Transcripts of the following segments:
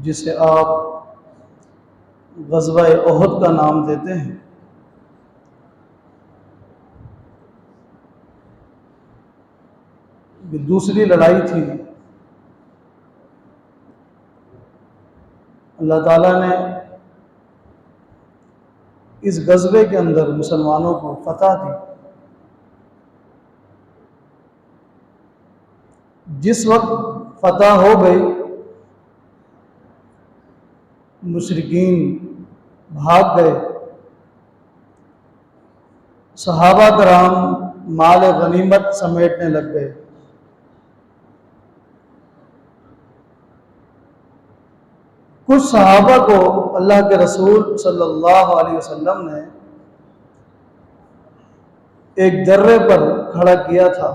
جسے آپ غزوہ احد کا نام دیتے ہیں، یہ دوسری لڑائی تھی۔ اللہ تعالیٰ نے اس غزوے کے اندر مسلمانوں کو فتح دی۔ جس وقت فتح ہو گئی، مشرکین بھاگ گئے، صحابہ کرام مال غنیمت سمیٹنے لگ گئے۔ کچھ صحابہ کو اللہ کے رسول صلی اللہ علیہ وسلم نے ایک درے پر کھڑا کیا تھا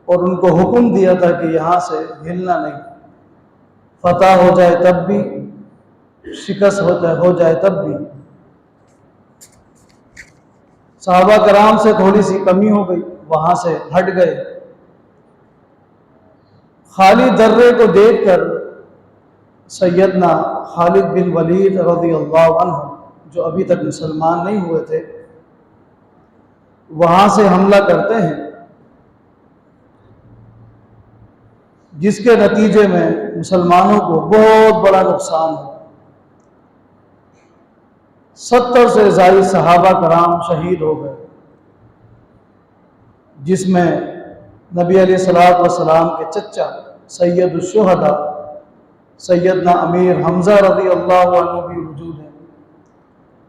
اور ان کو حکم دیا تھا کہ یہاں سے ہلنا نہیں، فتح ہو جائے تب بھی، شکست ہو جائے تب بھی۔ صحابہ کرام سے تھوڑی سی کمی ہو گئی، وہاں سے ہٹ گئے۔ خالی درے کو دیکھ کر سیدنا خالد بن ولید رضی اللہ عنہ، جو ابھی تک مسلمان نہیں ہوئے تھے، وہاں سے حملہ کرتے ہیں، جس کے نتیجے میں مسلمانوں کو بہت بڑا نقصان ہوا۔ 70 سے زائد صحابہ کرام شہید ہو گئے، جس میں نبی علیہ الصلوۃ والسلام کے چچا سید الشہداء سیدنا امیر حمزہ رضی اللہ عنہ بھی موجود ہیں،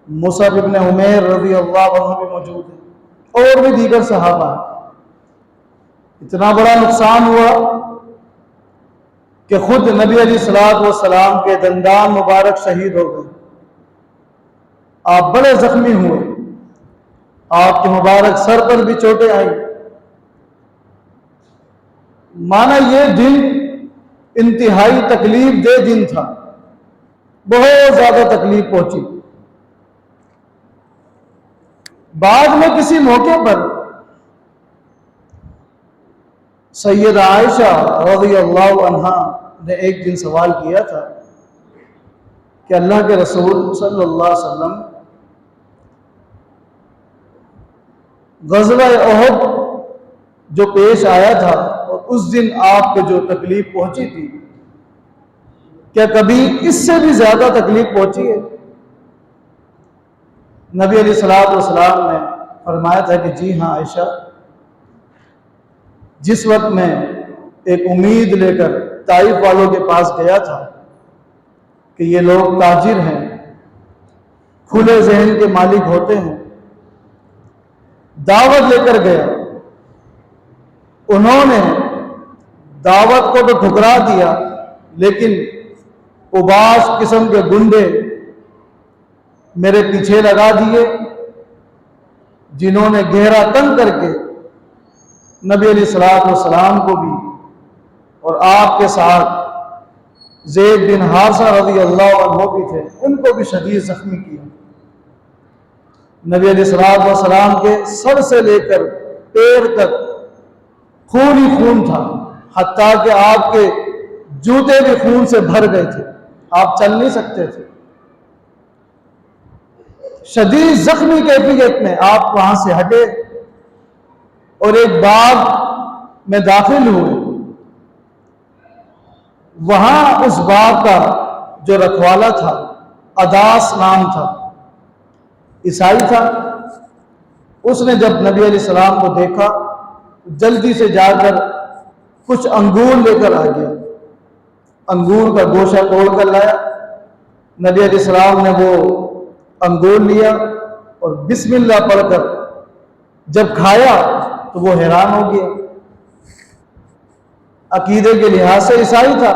مصعب ابن عمیر رضی اللہ عنہ بھی موجود ہیں، اور بھی دیگر صحابہ۔ اتنا بڑا نقصان ہوا کہ خود نبی علیہ الصلوۃ والسلام کے دندان مبارک شہید ہو گئے۔ آپ بڑے زخمی ہوئے، آپ کے مبارک سر پر بھی چوٹیں آئیں۔ مانا یہ دن انتہائی تکلیف دہ دن تھا، بہت زیادہ تکلیف پہنچی۔ بعد میں کسی موقع پر سیدہ عائشہ رضی اللہ عنہا نے ایک دن سوال کیا تھا کہ اللہ کے رسول صلی اللہ علیہ وسلم غزوہ احد جو پیش آیا تھا اور اس دن آپ کو جو تکلیف پہنچی تھی، کیا کبھی اس سے بھی زیادہ تکلیف پہنچی ہے؟ نبی علیہ الصلوۃ والسلام نے فرمایا تھا کہ جی ہاں عائشہ، جس وقت میں ایک امید لے کر طائف والوں کے پاس گیا تھا کہ یہ لوگ تاجر ہیں، کھلے ذہن کے مالک ہوتے ہیں، دعوت لے کر گیا، انہوں نے دعوت کو تو ٹھکرا دیا، لیکن اباس قسم کے گنڈے میرے پیچھے لگا دیے، جنہوں نے گھیرا تنگ کر کے نبی علیہ الصلوۃ والسلام کو بھی اور آپ کے ساتھ زید بن حارثہ رضی اللہ عنہ بھی تھے، ان کو بھی شدید زخمی کیا۔ نبی علیہ الصلوۃ والسلام کے سر سے لے کر پیر تک خون ہی خون تھا، حتیٰ کہ آپ کے جوتے بھی خون سے بھر گئے تھے، آپ چل نہیں سکتے تھے۔ شدید زخمی کیفیت میں آپ وہاں سے ہٹے اور ایک باغ میں داخل ہوئے۔ وہاں اس باغ کا جو رکھوالا تھا، اداس نام تھا، عیسائی تھا، اس نے جب نبی علیہ السلام کو دیکھا، جلدی سے جا کر کچھ انگور لے کر آ گیا، انگور کا گوشہ توڑ کر لایا۔ نبی علیہ السلام نے وہ انگور لیا اور بسم اللہ پڑھ کر جب کھایا تو وہ حیران ہو گیا، عقیدے کے لحاظ سے عیسائی تھا،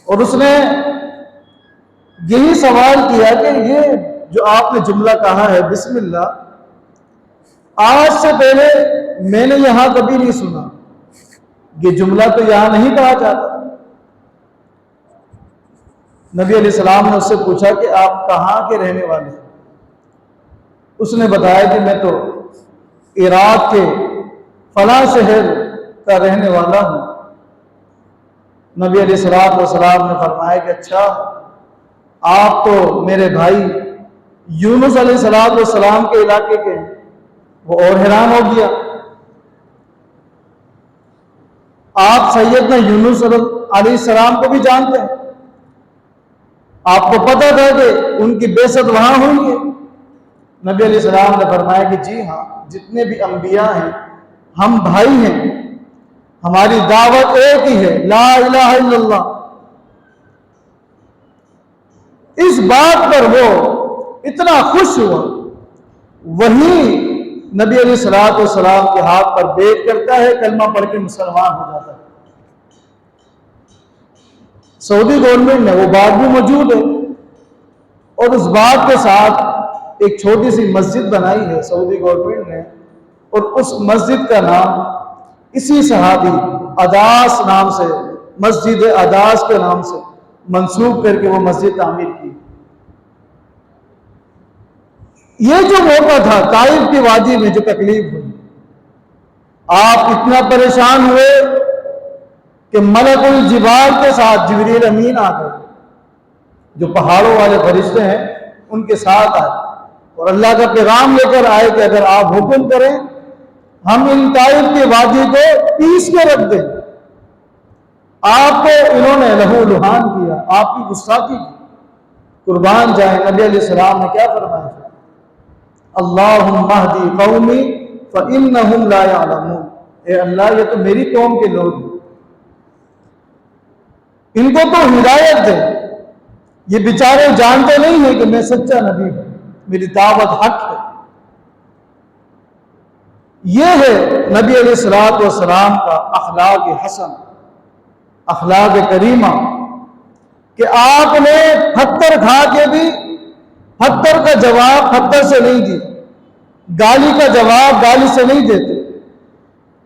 اور اس نے یہی سوال کیا کہ یہ جو آپ نے جملہ کہا ہے بسم اللہ، آج سے پہلے میں نے یہاں کبھی نہیں سنا، یہ جملہ تو یہاں نہیں کہا جاتا۔ نبی علیہ السلام نے اس سے پوچھا کہ آپ کہاں کے رہنے والے ہیں؟ اس نے بتایا کہ میں تو عراق کے فلاں شہر کا رہنے والا ہوں۔ نبی علیہ السلام نے فرمایا کہ اچھا آپ تو میرے بھائی یونس علیہ السلام کے علاقے کے ہیں۔ وہ اور حیران ہو گیا۔ آپ سیدنا یونس علیہ السلام کو بھی جانتے ہیں، آپ کو پتہ تھا کہ ان کی بعثت وہاں ہوئی ہے؟ نبی علیہ السلام نے فرمایا کہ جی ہاں، جتنے بھی انبیاء ہیں ہم بھائی ہیں، ہماری دعوت ایک ہی ہے، لا الہ الا اللہ۔ اس بات پر وہ اتنا خوش ہوا، وہی نبی علیہ السلام کے ہاتھ پر بیعت کرتا ہے، کلمہ پڑھ کے مسلمان ہو جاتا ہے۔ سعودی گورنمنٹ میں وہ بات بھی موجود ہے، اور اس بات کے ساتھ ایک چھوٹی سی مسجد بنائی ہے سعودی گورنمنٹ نے، اور اس مسجد کا نام اسی صحابی اداس نام سے، مسجد اداس کے نام سے منسوب کر کے وہ مسجد تعمیر کی۔ یہ جو موقع تھا طائف کی وادی میں جو تکلیف ہوئی، آپ اتنا پریشان ہوئے کہ ملک الجبال کے ساتھ جبریل امین آ گئے، جو پہاڑوں والے فرشتے ہیں ان کے ساتھ آئے اور اللہ کا پیغام لے کر آئے کہ اگر آپ حکم کریں ہم ان طائف کی وادی کو پیس کے رکھ دیں۔ آپ کو انہوں نے لہو لہان کیا، آپ کی گستاخی کی، قربان جائیں۔ نبی علیہ السلام نے کیا فرمایا؟ اللہم اہدی قومی فإنہم لا یعلمون، اے اللہ یہ تو میری قوم کے لوگ ہیں، ان کو تو ہدایت دے، یہ بیچارے جانتے نہیں ہیں کہ میں سچا نبی ہوں، میری دعوت حق ہے۔ یہ ہے نبی علیہ السلام کا اخلاق حسن، اخلاق کریمہ، کہ آپ نے پتھر کھا کے بھی پتھر کا جواب پتھر سے نہیں دی، گالی کا جواب گالی سے نہیں دیتے،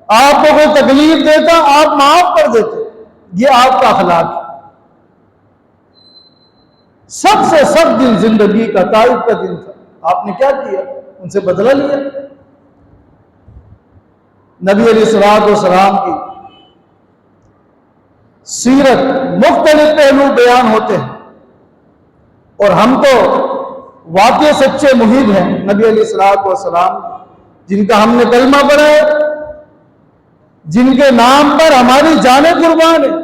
آپ کو کوئی تکلیف دیتا آپ معاف کر دیتے، یہ آپ کا اخلاق ہے۔ سب سے سخت دن زندگی کا طائف کا دن تھا، آپ نے کیا کیا؟ ان سے بدلہ لیا۔ نبی علیہ السلام کی سیرت مختلف پہلو بیان ہوتے ہیں، اور ہم تو واقعی سچے محب ہیں نبی علیہ السلام، جن کا ہم نے کلمہ پڑھا ہے، جن کے نام پر ہماری جانیں قربان ہیں۔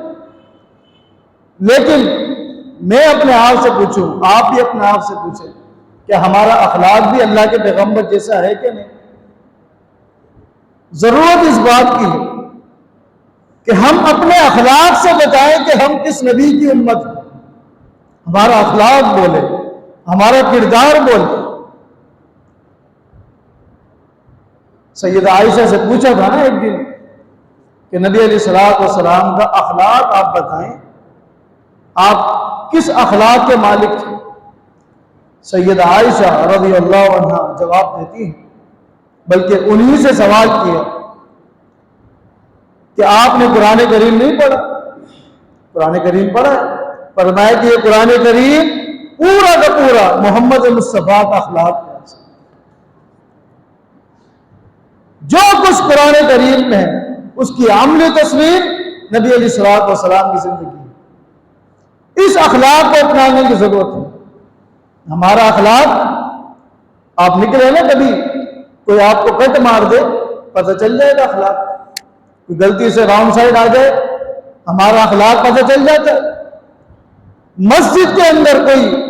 لیکن میں اپنے آپ سے پوچھوں، آپ بھی اپنے آپ سے پوچھیں کہ ہمارا اخلاق بھی اللہ کے پیغمبر جیسا ہے کہ نہیں؟ ضرورت اس بات کی ہے کہ ہم اپنے اخلاق سے بتائیں کہ ہم کس نبی کی امت ہیں، ہمارا اخلاق بولے، ہمارا کردار بولے۔ سیدہ عائشہ سے پوچھا تھا نا ایک دن کہ نبی علیہ السلام کا اخلاق آپ بتائیں، آپ کس اخلاق کے مالک تھے؟ سیدہ عائشہ رضی اللہ عنہا جواب دیتی ہیں، بلکہ انہی سے سوال کیا کہ آپ نے قرآن کریم نہیں پڑھا؟ قرآن کریم پڑھا ہے، فرمایا کہ یہ قرآن کریم پورا کا پورا محمد مصطفیٰ کا اخلاق ہے۔ جو کچھ قرآن کریم میں ہے اس کی عملی تصویر نبی علیہ السلام کی زندگی ہے۔ اس اخلاق کو اپنانے کی ضرورت ہے۔ ہمارا اخلاق، آپ نکلے نا کبھی کوئی آپ کو کٹ مار دے پتہ چل جائے گا اخلاق، کوئی غلطی سے رانگ سائڈ آ جائے ہمارا اخلاق پتہ چل جاتا ہے۔ مسجد کے اندر کوئی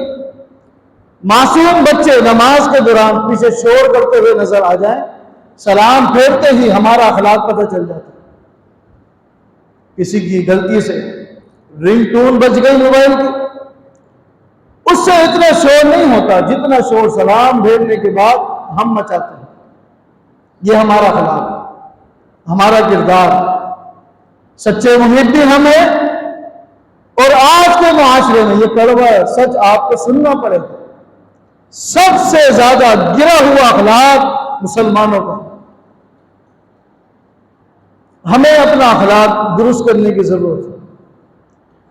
معصوم بچے نماز کے دوران پیچھے شور کرتے ہوئے نظر آ جائیں، سلام پھیرتے ہی ہمارا اخلاق پتہ چل جاتا ہے۔ کسی کی غلطی سے رنگ ٹون بج گئی موبائل کی، اس سے اتنا شور نہیں ہوتا جتنا شور سلام بھیجنے کے بعد ہم مچاتے ہیں۔ یہ ہمارا اخلاق ہے، ہمارا کردار۔ سچے محب بھی ہم ہیں، اور آج کے معاشرے میں یہ کڑوا سچ آپ کو سننا پڑے گا، سب سے زیادہ گرا ہوا اخلاق مسلمانوں کا۔ ہمیں اپنا اخلاق درست کرنے کی ضرورت ہے۔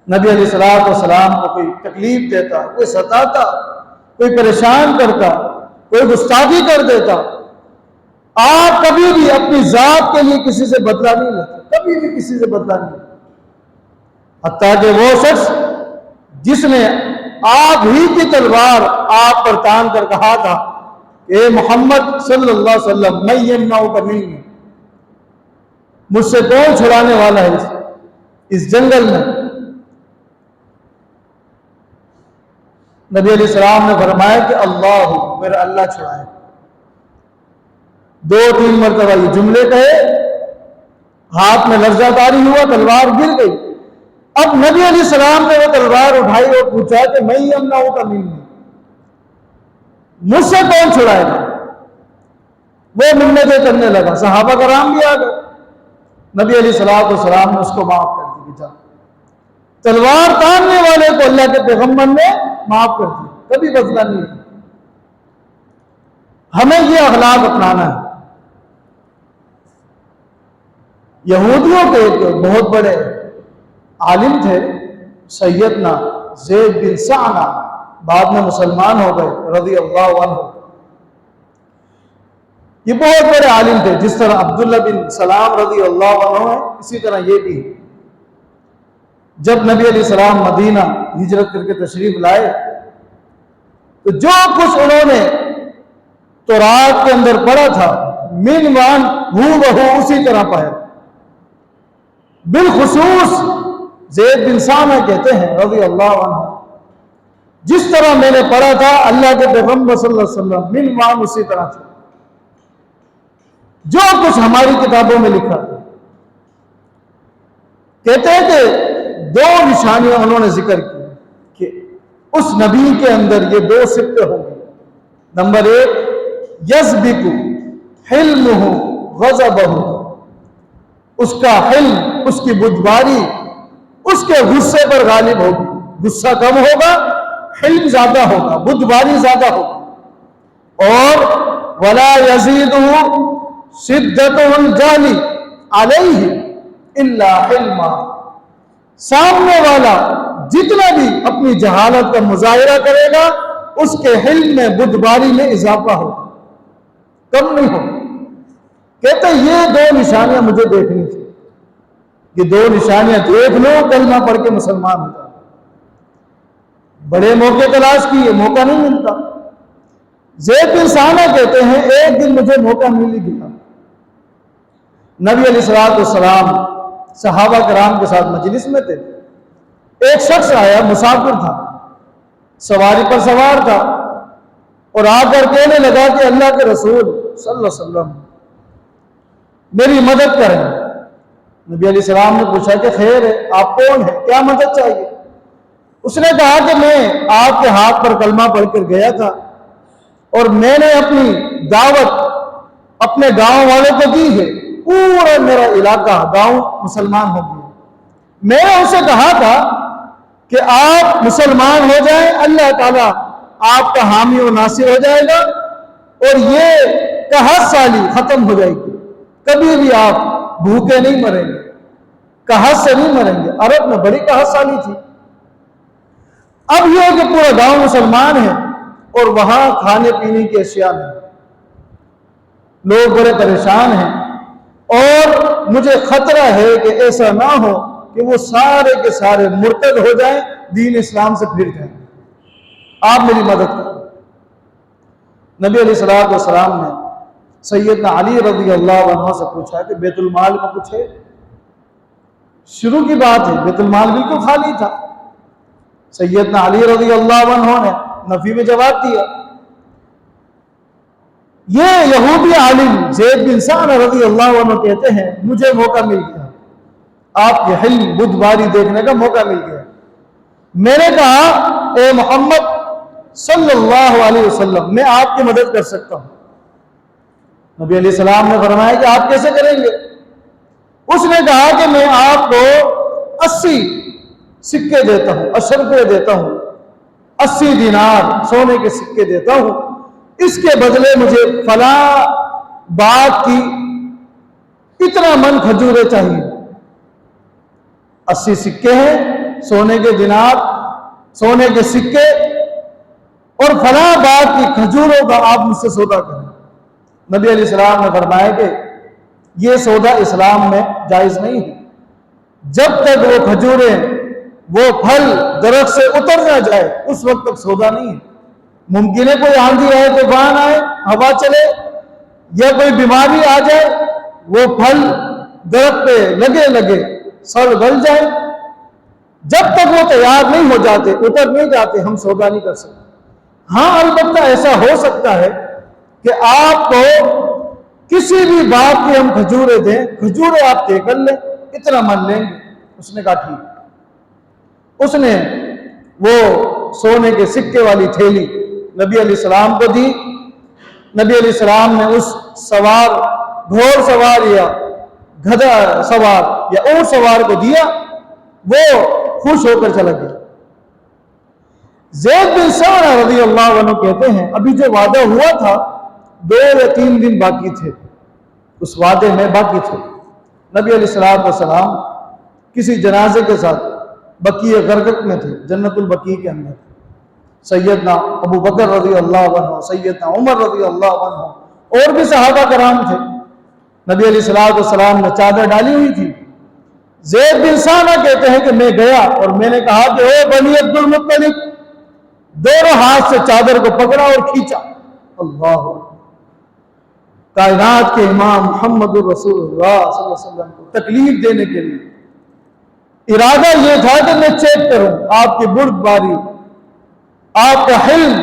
نبی علیہ السلام کو کوئی تکلیف دیتا، کوئی ستاتا، کوئی پریشان کرتا، کوئی گستاخی کر دیتا، آپ کبھی بھی اپنی ذات کے لیے کسی سے بدلہ نہیں لیتے، کبھی بھی کسی سے بدلہ نہیں لیتے۔ حتیٰ کہ وہ شخص جس نے آپ ہی کی تلوار آپ پر تان کر کہا تھا اے محمد صلی اللہ علیہ وسلم میں یمنعک منی، مجھ سے کون چھڑانے والا ہے اس جنگل میں؟ نبی علیہ السلام نے فرمایا کہ اللہ، میرا اللہ چھڑائے۔ 2-3 مرتبہ یہ جملے کہے، ہاتھ میں لرزہ طاری ہوا، تلوار گر گئی۔ اب نبی علیہ السلام نے وہ تلوار اٹھائی اور پوچھا کہ میں یمنعک منی، مجھ سے کون چھڑائے گا؟ وہ منتیں کرنے لگا، صحابہ کرام بھی آ گئے۔ نبی علیہ السلام نے اس کو معاف کر دی کہ جا۔ تلوار تاننے والے کو اللہ کے پیغمبر نے معاف کر دیا، کبھی بدلہ نہیں ہے۔ ہمیں یہ اخلاق اپنانا ہے۔ یہودیوں کے ایک بہت بڑے عالم تھے سیدنا زید بن سعنہ، بعد میں مسلمان ہو گئے رضی اللہ عنہ۔ یہ بہت بڑے عالم تھے، جس طرح عبداللہ بن سلام رضی اللہ عنہ ہے، اسی طرح یہ بھی۔ جب نبی علیہ السلام مدینہ ہجرت کر کے تشریف لائے تو جو کچھ انہوں نے تورات کے اندر پڑھا تھا من وان ہو بہو اسی طرح پڑھا۔ بالخصوص زید بن سعنہ کہتے ہیں رضی اللہ عنہ، جس طرح میں نے پڑھا تھا اللہ کے پیغمبر صلی اللہ علیہ وسلم من وان اسی طرح تھا، جو کچھ ہماری کتابوں میں لکھا تھا۔ کہتے ہیں کہ 2 نشانیاں انہوں نے ذکر کی کہ اس نبی کے اندر یہ 2 صفتیں ہوں گی۔ نمبر 1، یسبق حلمہ غضبہ، اس کا حلم، اس کی بردباری اس کے غصے پر غالب ہوگی۔ غصہ کم ہوگا، حلم زیادہ ہوگا، بردباری زیادہ ہوگی۔ اور ولا یزیدہ شدت الجہل علیہ الا حلما، سامنے والا جتنا بھی اپنی جہالت کا مظاہرہ کرے گا اس کے حلم میں بردباری میں اضافہ ہوگا، کم نہیں ہوگا۔ کہتے ہیں یہ 2 نشانیاں مجھے دیکھنی تھی، یہ 2 نشانیاں دیکھ لو کلمہ پڑھ کے مسلمان ہو جاؤ۔ بڑے موقع تلاش کیے، موقع نہیں ملتا۔ زید بن سعنہ کہتے ہیں ایک دن مجھے موقع مل گیا، نبی علیہ السلام صحابہ کرام کے ساتھ مجلس میں تھے، ایک شخص آیا، مسافر تھا، سواری پر سوار تھا، اور آ کر کہنے لگا کہ اللہ کے رسول صلی اللہ علیہ وسلم میری مدد کریں۔ نبی علیہ السلام نے پوچھا کہ خیر ہے، آپ کون ہیں، کیا مدد چاہیے؟ اس نے کہا کہ میں آپ کے ہاتھ پر کلمہ پڑھ کر گیا تھا اور میں نے اپنی دعوت اپنے گاؤں والوں کو دی ہے، پورا میرا علاقہ گاؤں مسلمان ہو گیا۔ میں نے ان سے کہا تھا کہ آپ مسلمان ہو جائیں، اللہ تعالیٰ آپ کا حامی و ناصر ہو جائے گا اور یہ قحط سالی ختم ہو جائے گی، کبھی بھی آپ بھوکے نہیں مریں گے، قحط سے نہیں مریں گے۔ عرب میں بڑی قحط سالی تھی۔ اب یہ کہ پورا گاؤں مسلمان ہے اور وہاں کھانے پینے کی اشیاء نہیں، لوگ بڑے پریشان ہیں، اور مجھے خطرہ ہے کہ ایسا نہ ہو کہ وہ سارے کے سارے مرتد ہو جائیں، دین اسلام سے پھر جائیں، آپ میری مدد کریں۔ نبی علیہ السلام نے سیدنا علی رضی اللہ عنہ سے پوچھا کہ بیت المال میں کچھ ہے؟ شروع کی بات ہے، بیت المال بالکل خالی تھا۔ سیدنا علی رضی اللہ عنہ نے نفی میں جواب دیا۔ یہ یہودی عالم زید بن سعنہ رضی اللہ عنہ کہتے ہیں مجھے موقع مل گیا، آپ کے حلم بردباری دیکھنے کا موقع مل گیا۔ میں نے کہا اے محمد صلی اللہ علیہ وسلم میں آپ کی مدد کر سکتا ہوں۔ نبی علیہ السلام نے فرمایا کہ آپ کیسے کریں گے؟ اس نے کہا کہ میں آپ کو 80 سکے دیتا ہوں، 80 روپے دیتا ہوں، 80 دینار سونے کے سکے دیتا ہوں، اس کے بدلے مجھے فلاں باغ کی اتنا من کھجوریں چاہیے۔ 80 سکے ہیں، سونے کے دینار، سونے کے سکے اور فلاں باغ کی کھجوروں کا آپ مجھ سے سودا کریں۔ نبی علیہ السلام نے فرمایا کہ یہ سودا اسلام میں جائز نہیں ہے، جب تک وہ کھجوریں وہ پھل درخت سے اتر نہ جائے اس وقت تک سودا نہیں ہے۔ ممکن ہے کوئی آندھی آئے، طوفان آئے، ہوا چلے یا کوئی بیماری آ جائے، وہ پھل درخت پہ لگے سڑ گل جائے، جب تک وہ تیار نہیں ہو جاتے، اتر نہیں جاتے، ہم سودا نہیں کر سکتے۔ ہاں البتہ ایسا ہو سکتا ہے کہ آپ کو کسی بھی بات کی ہم کھجوریں دیں، کھجوریں آپ طے کر لیں، اتنا من لیں گے۔ اس نے کہا ٹھیک۔ اس نے وہ سونے کے سکے والی تھیلی نبی علیہ السلام کو دی۔ نبی علیہ السلام نے اس سوار، گھوڑ سوار یا گدھا سوار یا اونٹ سوار کو دیا، وہ خوش ہو کر چلا گیا۔ زید بن ثابت رضی اللہ عنہ کہتے ہیں ابھی جو وعدہ ہوا تھا 2 یا 3 دن باقی تھے، اس وعدے میں باقی تھے۔ نبی علیہ السلام کسی جنازے کے ساتھ بقیع غرقد میں تھے، جنت البقیع کے اندر۔ سیدنا ابو بکر رضی اللہ عنہ، سیدنا عمر رضی اللہ عنہ اور بھی صحابہ کرام تھے۔ نبی علیہ السلام نے چادر ڈالی ہوئی تھی۔ زید بن ثابت کہتے ہیں کہ میں گیا اور میں نے کہا کہ اے بنی عبد المطلب، دونوں ہاتھ سے چادر کو پکڑا اور کھینچا۔ اللہ کائنات کے امام محمد الرسول اللہ صلی اللہ علیہ وسلم کو تکلیف دینے کے لیے ارادہ یہ تھا کہ میں چیک کروں آپ کی بردباری، آپ کا حلم،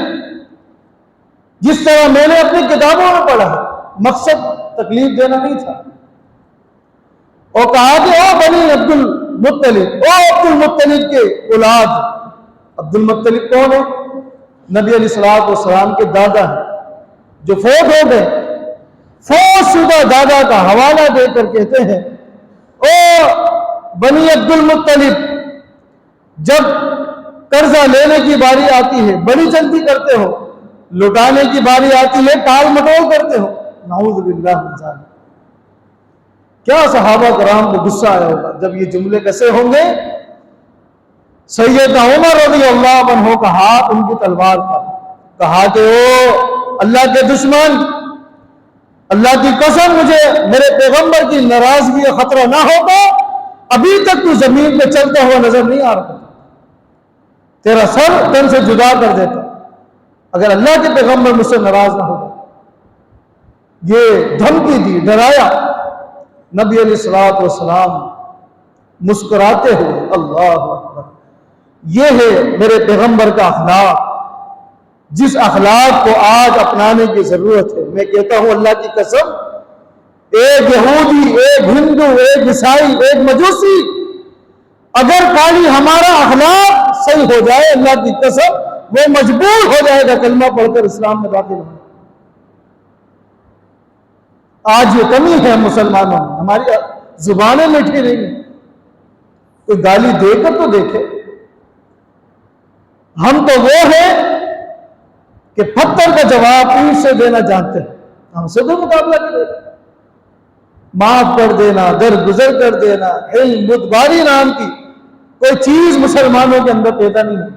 جس طرح میں نے اپنی کتابوں میں پڑھا ہے۔ مقصد تکلیف دینا نہیں تھا۔ اور کہا کہ او بنی عبد المطلب، او عبد المطلب کے اولاد۔ عبد المطلب کون ہے؟ نبی علیہ السلام کے دادا ہیں جو فوت ہو گئے۔ فوت شدہ دادا کا حوالہ دے کر کہتے ہیں او بنی عبد المطلب، جب قرضہ لینے کی باری آتی ہے بڑی جلدی کرتے ہو، لٹانے کی باری آتی ہے ٹال مٹول کرتے ہو۔ نعوذ باللہ من ذالک۔ کیا صحابہ کرام کو غصہ آیا ہوگا جب یہ جملے کیسے ہوں گے؟ سیدنا عمر رضی اللہ عنہ کا ہاتھ ان کی تلوار پر، کہا کہ او اللہ کے دشمن، اللہ کی قسم مجھے میرے پیغمبر کی ناراضگی کا خطرہ نہ ہوتا ابھی تک تو زمین پہ چلتا ہوا نظر نہیں آ رہا، تیرا سر تن سے جدا کر دیتا اگر اللہ کے پیغمبر مجھ سے ناراض نہ ہوتا۔ یہ دھمکی دی، ڈرایا۔ نبی علیہ السلام مسکراتے ہوئے، اللہ اکبر، یہ ہے میرے پیغمبر کا اخلاق، جس اخلاق کو آج اپنانے کی ضرورت ہے۔ میں کہتا ہوں اللہ کی قسم، ایک یہودی، ایک ہندو، ایک عیسائی، ایک مجوسی، اگر خالی ہمارا اخلاق صحیح ہو جائے، اللہ کی قسم وہ مجبور ہو جائے گا کلمہ پڑھ کر اسلام میں داخل ہونے۔ آج یہ کمی ہے مسلمانوں میں، ہماری زبانیں میٹھی نہیں ہیں۔ کوئی گالی دے کر تو دیکھے۔ ہم تو وہ ہیں کہ پتھر کا جواب اینٹ سے دینا جانتے ہیں، ہم سے تو مقابلہ کرے گا۔ معاف کر دینا، درگزر کر دینا، علم بردباری نام کی کوئی چیز مسلمانوں کے اندر پیدا نہیں ہے۔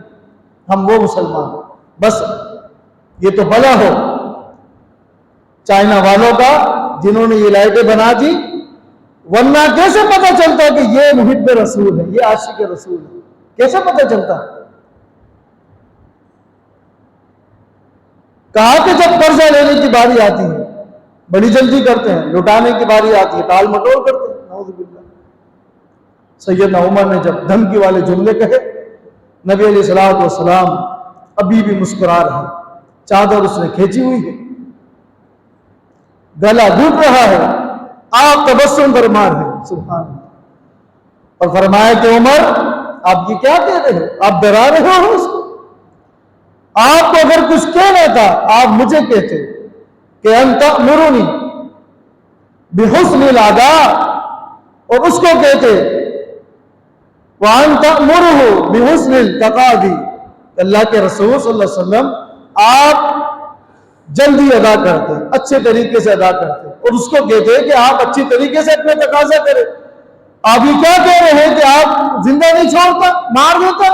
ہم وہ مسلمان، بس یہ تو بلا ہو چائنا والوں کا جنہوں نے یہ لائٹیں بنا دی، ورنہ کیسے پتہ چلتا کہ یہ محب رسول ہے، یہ عاشق رسول ہے؟ کیسے پتہ چلتا؟ کہا کہ جب قرضہ لینے کی باری آتی ہے بڑی جلدی کرتے ہیں، لٹانے کی باری آتی ہے ٹال مٹول کرتے ہیں، نعوذ باللہ۔ سیدنا عمر نے جب دھمکی والے جملے کہے، نبی علیہ السلام ابھی بھی مسکرا رہے، چادر اس نے کھینچی ہوئی ہے، گلا گھٹ رہا ہے، آپ تبسم فرما رہے ہیں، سبحان اللہ۔ اور فرمایا کہ عمر آپ یہ کیا کہہ رہے ہو؟ آپ ڈرا رہے ہو اس کو؟ آپ کو اگر کچھ کہنا تھا آپ مجھے کہتے کہ انت تأمرنی بحسن الاداء، اور اس کو کہتے وان تأمرہ بحسن التقاضی، اللہ کے رسول صلی اللہ علیہ وسلم آپ جلدی ادا کرتے، اچھے طریقے سے ادا کرتے، اور اس کو کہتے کہ آپ اچھی طریقے سے اپنے تقاضا کریں۔ آپ یہ کیا کہہ رہے ہیں کہ آپ زندہ نہیں چھوڑتا، مار دیتا؟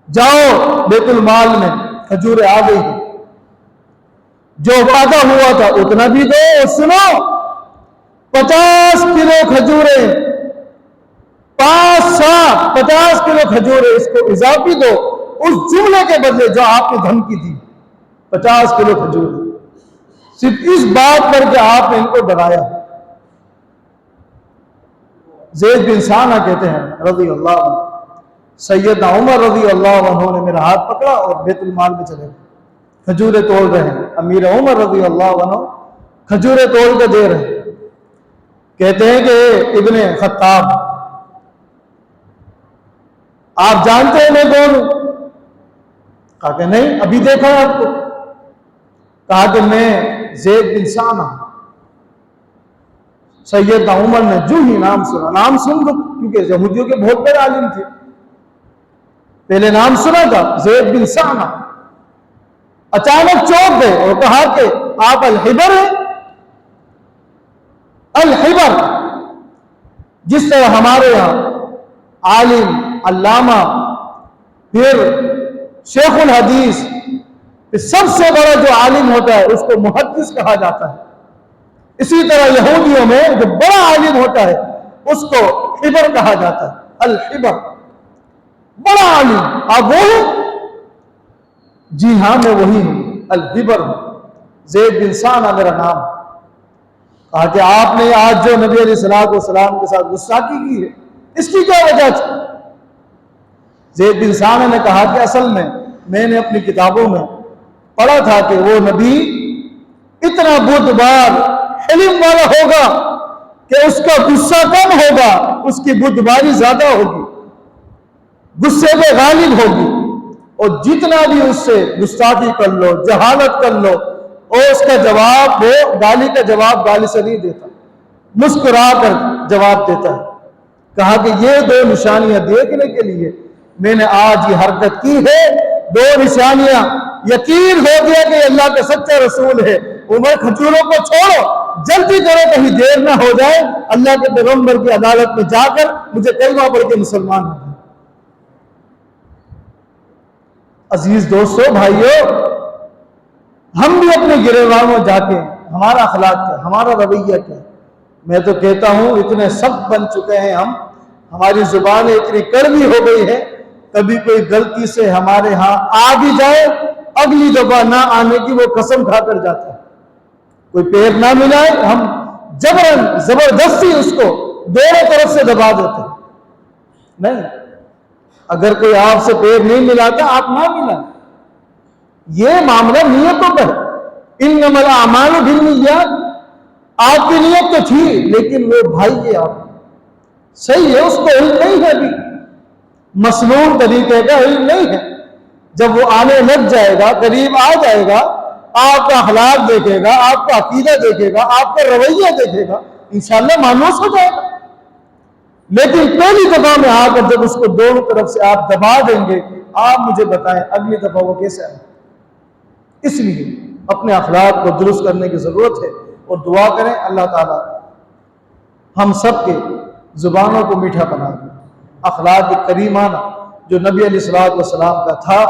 جاؤ بیت المال میں کھجوریں آ گئی ہیں، جو وعدہ ہوا تھا اتنا بھی دو، اور سنو 50 کلو کھجوریں 50 کلو کھجور ہے، اس کو اضافی دو اس جملے کے بدلے جو آپ نے دھمکی دی، 50 کلو کھجور، صرف اس بات پر کہ آپ نے ان کو ڈرایا۔ زید بن ثانہ کہتے ہیں رضی اللہ عنہ، سیدنا عمر رضی اللہ عنہ نے میرا ہاتھ پکڑا اور بیت المال میں چلے گئے، کھجوریں توڑ رہے ہیں، امیر عمر رضی اللہ عنہ کھجوریں توڑ کے دے رہے ہیں، کہتے ہیں کہ ابن خطاب آپ جانتے ہیں میں کون ہوں؟ کہا کہ نہیں، ابھی دیکھا ہے آپ کو۔ کہا کہ میں زید بن ثانہ ہوں۔ سیدنا عمر نے جو ہی نام سنا، نام سن دو کیونکہ یہودیوں کے بہت بڑے عالم تھے، پہلے نام سنا تھا زید بن ثانہ، اچانک چونک گئے اور کہا کہ آپ الحبر ہیں؟ الحبر، جس طرح ہمارے یہاں عالم، علامہ، پھر شیخ الحدیث، پھر سب سے بڑا جو عالم ہوتا ہے اس کو محدث کہا جاتا ہے، اسی طرح یہودیوں میں جو بڑا عالم ہوتا ہے اس کو حبر کہا جاتا ہے، الحبر، بڑا عالم۔ آپ وہ ہیں؟ جی ہاں میں وہی ہوں، الحبر ہوں، زید بن ثانہ میرا نام۔ کہا کہ آپ نے آج جو نبی علیہ السلام کے ساتھ گستاخی کی ہے اس کی کیا وجہ تھی؟ زید بن ثانہ نے کہا کہ اصل میں نے اپنی کتابوں میں پڑھا تھا کہ وہ نبی اتنا بردبار حلم والا ہوگا کہ اس کا غصہ کم ہوگا، اس کی بردباری زیادہ ہوگی، غصے پہ غالب ہوگی، اور جتنا بھی اس سے گستاخی کر لو، جہالت کر لو، اور اس کا جواب، وہ گالی کا جواب گالی سے نہیں دیتا، مسکرا کر جواب دیتا ہے۔ کہا کہ یہ دو نشانیاں دیکھنے کے لیے میں نے آج یہ حرکت کی ہے، دو نشانیاں، یقین ہو گیا کہ اللہ کا سچا رسول ہے۔ عمر کھجوروں کو چھوڑو، جلدی کرو کہیں دیر نہ ہو جائے، اللہ کے پیغمبر کی عدالت میں جا کر مجھے کلمہ پڑھ کے مسلمان ہو جائے۔ عزیز دوستو، بھائیو، ہم بھی اپنے گریبانوں جا کے ہمارا اخلاق کیا، ہمارا رویہ کیا؟ میں تو کہتا ہوں اتنے سخت بن چکے ہیں ہم، ہماری زبانیں اتنی کڑوی ہو گئی ہے، کبھی کوئی غلطی سے ہمارے ہاں آ بھی جائے، اگلی دفعہ نہ آنے کی وہ قسم کھا کر جاتا ہے۔ کوئی پیر نہ ملائے، ہم جبرن زبردستی اس کو دونوں طرف سے دبا دیتے ہیں۔ نہیں، اگر کوئی آپ سے پیر نہیں ملاتا آپ نہ ملائیں، یہ معاملہ نیتوں پر ہے۔ انما الاعمال بالنیات، آپ کی نیت تو تھی لیکن وہ بھائی ہے آپ صحیح ہے، اس کو علم نہیں ہے، ابھی مسنون طریقے کا علم نہیں ہے، جب وہ آنے لگ جائے گا، قریب آ جائے گا، آپ کا اخلاق دیکھے گا، آپ کا عقیدہ دیکھے گا، آپ کا رویہ دیکھے گا، انشاءاللہ مانوس ہو جائے گا۔ لیکن پہلی دفعہ میں آ کر جب اس کو دونوں طرف سے آپ دبا دیں گے، آپ مجھے بتائیں اگلی دفعہ وہ کیسے آئے؟ اس لیے اپنے اخلاق کو درست کرنے کی ضرورت ہے، اور دعا کریں اللہ تعالیٰ ہم سب کے زبانوں کو میٹھا بنا دے، اخلاق کریمانہ جو نبی علیہ السلام کا تھا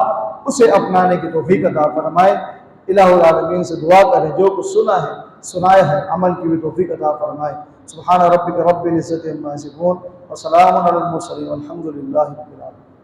اسے اپنانے کی توفیق عطا فرمائے۔ الہ العالمین سے دعا کریں جو کچھ سنا ہے سنایا ہے عمل کی بھی توفیق عطا فرمائے۔ سبحان ربک رب العزت عما یصفون وسلام علی المرسلین والحمد للہ رب العالمین۔